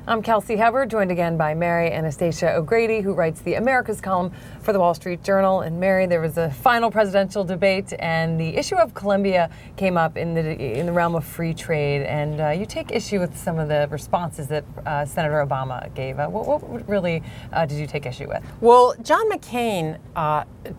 I'm Kelsey Hubbard, joined again by Mary Anastasia O'Grady, who writes the Americas column for the Wall Street Journal. And Mary, there was a final presidential debate, and the issue of Colombia came up in the realm of free trade. And you take issue with some of the responses that Senator Obama gave. What really did you take issue with? Well, John McCain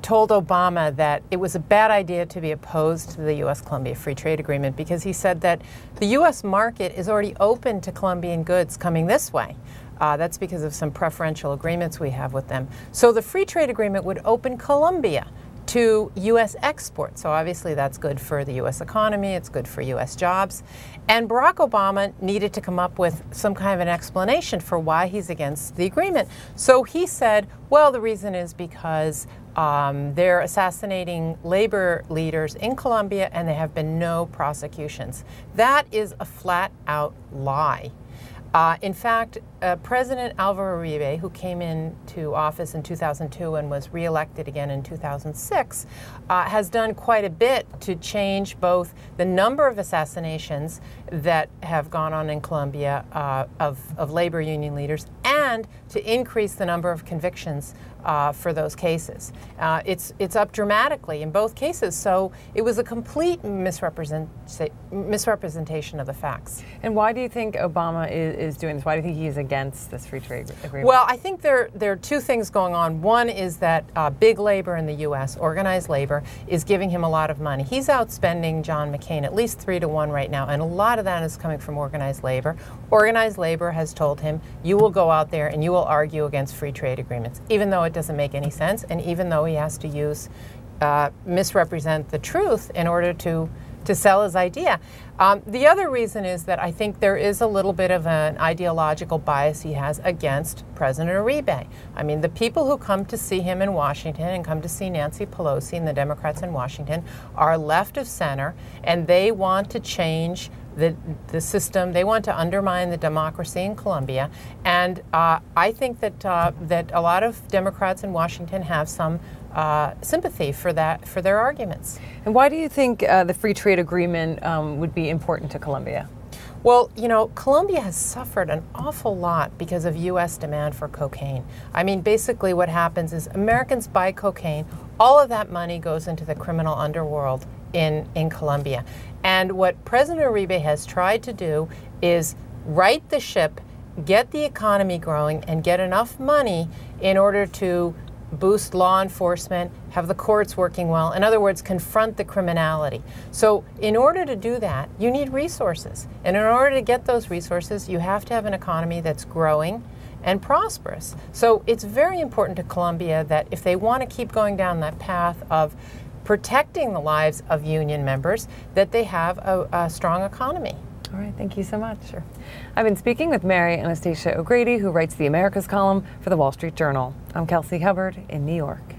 told Obama that it was a bad idea to be opposed to the U.S.-Colombia Free Trade Agreement because he said that the U.S. market is already open to Colombian goods coming this way. That's because of some preferential agreements we have with them. So the free trade agreement would open Colombia to U.S. exports. So obviously that's good for the U.S. economy, it's good for U.S. jobs. And Barack Obama needed to come up with some kind of an explanation for why he's against the agreement. So he said, well, the reason is because they're assassinating labor leaders in Colombia and there have been no prosecutions. That is a flat-out lie. In fact, President Alvaro Uribe, who came into office in 2002 and was reelected again in 2006, has done quite a bit to change both the number of assassinations that have gone on in Colombia of labor union leaders and to increase the number of convictions for those cases. It's up dramatically in both cases, so it was a complete misrepresentation of the facts. And why do you think Obama is doing this? Why do you think he's against this free trade agreement? Well, I think there are two things going on. One is that big labor in the U.S., organized labor, is giving him a lot of money. He's outspending John McCain at least 3-to-1 right now, and a lot of that is coming from organized labor. Organized labor has told him, you will go out there and you will argue against free trade agreements, even though it doesn't make any sense, and even though he has to misrepresent the truth in order to sell his idea. The other reason is that I think there is a little bit of an ideological bias he has against President Uribe. I mean, the people who come to see him in Washington and come to see Nancy Pelosi and the Democrats in Washington are left of center, and they want to change the system. They want to undermine the democracy in Colombia, and I think that that a lot of Democrats in Washington have some sympathy for their arguments. And why do you think the free trade agreement would be important to Colombia? Well, you know, Colombia has suffered an awful lot because of U.S. demand for cocaine. I mean, basically what happens is Americans buy cocaine, all of that money goes into the criminal underworld in Colombia. And what President Uribe has tried to do is right the ship, get the economy growing, and get enough money in order to boost law enforcement, have the courts working well. In other words, confront the criminality. So in order to do that, you need resources. And in order to get those resources, you have to have an economy that's growing and prosperous. So it's very important to Colombia that if they want to keep going down that path of protecting the lives of union members, that they have a strong economy. All right, thank you so much. Sure. I've been speaking with Mary Anastasia O'Grady, who writes the Americas column for the Wall Street Journal. I'm Kelsey Hubbard in New York.